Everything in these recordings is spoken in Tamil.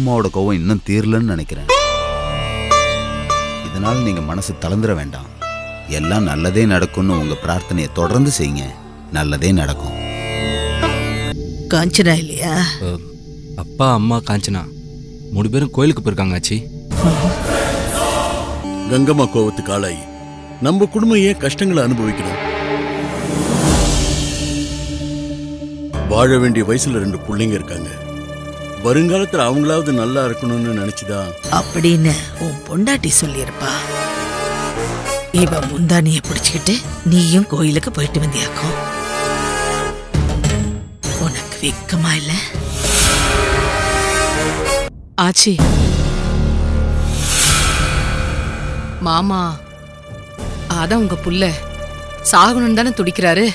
அம்மாவோட கோவம் இன்னும் தீரலன்னு நினைக்கிறேன். இதனால நீங்க மனசு தளர்ந்துட வேண்டாம். எல்லாம் நல்லதே நடக்கும்னு உங்க பிரார்த்தனையை தொடர்ந்து செய்யுங்க. நல்லதே நடக்கும். காஞ்சனா இல்லையா? அப்பா அம்மா காஞ்சனா 3 பேரும் கோயிலுக்கு போயிருக்காங்க ஆச்சி. கங்கம்மா கோவத்துக்கு ஆளாயி நம்ம குடும்பம் ஏன் கஷ்டங்களை அனுபவிக்கணும்? வாழ வேண்டிய வயசுல 2 பிள்ளைங்க இருக்காங்க. வருங்காலத்துல அவங்களாவது நல்லா இருக்கணும்னு நினைச்சுதான் அப்படின்னு உன் பொண்டாட்டி சொல்லியிருப்பா. இவ முந்தானிய பிடிச்சுக்கிட்டு நீயும் கோயிலுக்கு போயிட்டு வந்தியாக்கும். உனக்கு வெக்கமா இல்ல? ஆச்சி, மாமா அதான் உங்க புள்ள சாகணும்னு தானே துடிக்கிறாரு.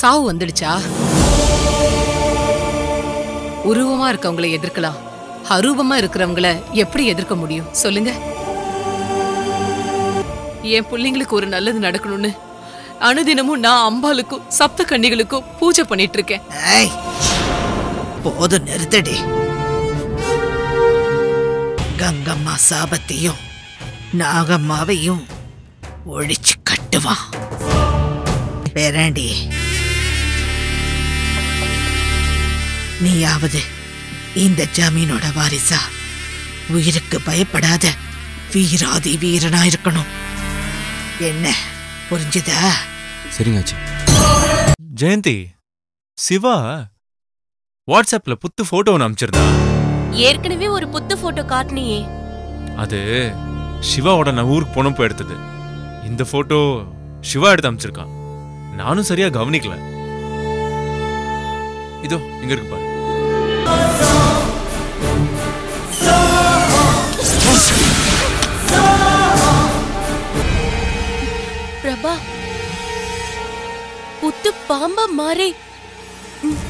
சாவு வந்துடுச்சா? உருவமா இருக்கவங்களை எதிர்க்கலாம், அரூபமா இருக்கிறவங்களை எப்படி எதிர்க்க முடியும் சொல்லுங்க? என் பிள்ளைங்களுக்கு ஒரு நல்லது நடக்கணும்னு அனுதினமும் நான் அம்பாளுக்கும் சப்த கன்னிகளுக்கும் பூஜை பண்ணிட்டு இருக்கேன். போதும், நிறுத்தடி. கங்கம்மா சாபத்தையும் நாகம்மாவையும் ஒழிச்சு கட்டுவான். பேராண்டி, நீயாவது இந்த ஜமீனோட வாரிசா உயிருக்கு பயப்படாத வீராதி வீரனா இருக்கணும். என்ன புரிஞ்சுதா? சரிங்க ஆச்சி. ஜெயந்தி, சிவா வாட்ஸ்அப்ல புத்து போட்டோ அனுப்பிச்சிருந்தா. ஏற்கனவே ஒரு புத்து போட்டோ காட்டினியே. அது சிவாவோட நான் ஊருக்கு போனப்போ எடுத்தது. இந்த போட்டோ சிவா எடுத்து அனுப்பிச்சிருக்கான். நானும் சரியா கவனிக்கல. இதோ இங்க இருக்கு பாரு. பிரபா, புத்து பாம்பா மாறி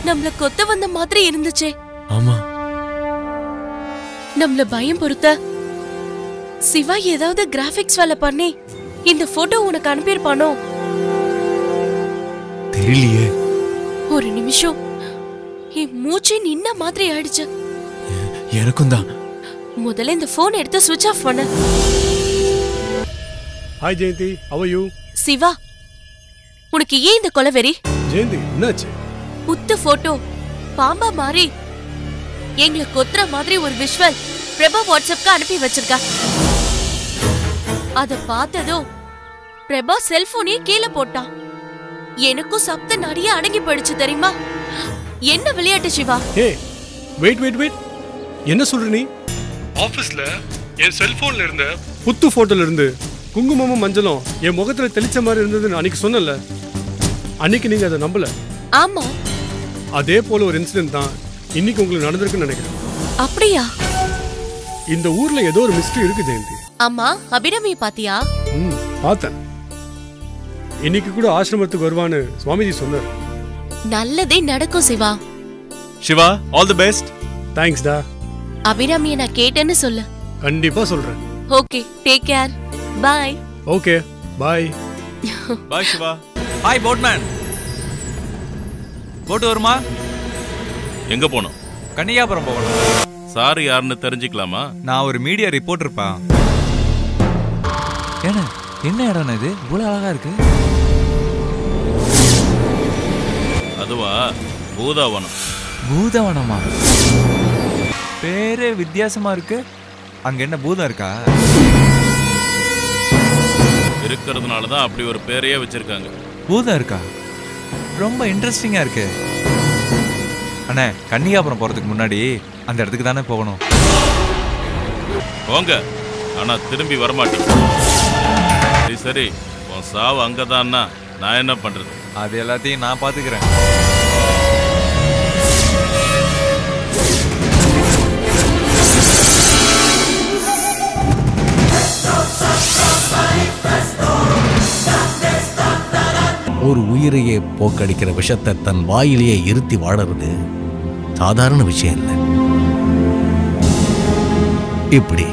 நம்மள கொத்த வந்த மாதிரி இருந்துச்சே. ஆமா, நம்மள பயம் பொறுத்த சிவா ஏதாவது கிராபிக்ஸ் வேலை பண்ணி இந்த போட்டோ உனக்கு அனுப்பியிருப்பானோ? தெரியலையே. ஒரு நிமிஷம் என் மூச்சை நின்ன மாதிரி ஆயிடுச்சு. எனக்கும் தான். முதல்ல இந்த போன் எடுத்து சுவிட்ச் ஆஃப் பண்ண. Hi Jayanthi, how are you? Siva, உனக்கு ஏன் இந்த கொலவெறி? ஜெயந்தி, என்னாச்சு? புத்து போட்டோ பாம்பா மாறி எங்களை கொத்துற மாதிரி ஒரு விஷுவல் பிரபா வாட்ஸ்அப்க்கு அனுப்பி வச்சிருக்கா. அத பார்த்ததும் பிரபா செல்போனே கீழே போட்டான். எனக்கும் சப்த நடிய அடங்கி போயிடுச்சு தெரியுமா? என்ன விளையாட்டு சிவா? வெயிட், என்ன சொல்ற நீ? ஆபீஸ்ல என் செல்போன்ல இருந்த புத்து போட்டோல இருந்து குங்குமமும் மஞ்சளும் என் முகத்துல தெளிச்ச மாதிரி இருந்ததுன்னு அன்னைக்கு சொன்னல. அன்னைக்கு நீங்க அதை நம்பல. ஆமா, அதே போல ஒரு இன்சிடென்ட் தான் இன்னைக்கு உங்களுக்கு நடந்திருக்குன்னு நினைக்கிறேன். அப்படியா? இந்த ஊர்ல ஏதோ ஒரு மிஸ்டரி இருக்கு ஜெயந்தி. ஆமா, அபிராமியை பாத்தியா? பார்த்தேன். இன்னைக்கு கூட ஆசிரமத்துக்கு வருவான்னு சுவாமிஜி சொன்னார். நல்லதே நடக்கும் Siva. Siva, all the best. Thanks டா. அபிராமியை நான் கேட்டேன்னு சொல்லு. கண்டிப்பா சொல்றேன். Okay, take care. Bye. Okay, bye. Bye Siva. Hi boatman. Boat வருமா? எங்க போனோம்? கன்னியாபுரம் போகணும். சார் யாருன்னு தெரிஞ்சுக்கலாமா? நான் ஒரு மீடியா ரிப்போர்ட்டர்ப்பா. ஏன்னா என்ன இடம் இது இவ்வளவு அழகா இருக்கு? அதுவா, பூதாவனம். பூதவனமா? பேரே வித்தியாசமா இருக்கு. அங்க என்ன பூதம் இருக்கா? இருக்கிறதுனாலதான் அப்படி ஒரு பேரையே வச்சிருக்காங்க. பூதம் இருக்கா? ரொம்ப இன்ட்ரெஸ்டிங்கா இருக்கு. அண்ணே, கன்னியாபுரம் போறதுக்கு முன்னாடி அந்த இடத்துக்கு தானே போகணும். போங்க, ஆனா திரும்பி வரமாட்டீங்க. சரி, உன் சாவு அங்கதான்னா நான் என்ன பண்றது? அது எல்லாத்தையும் நான் பாத்துக்கிறேன். ஒரு உயிரையே போக்கடிக்கிற விஷத்தை தன் வாயிலேயே இருத்தி வாழறது சாதாரண விஷயம் இல்லை. இப்படி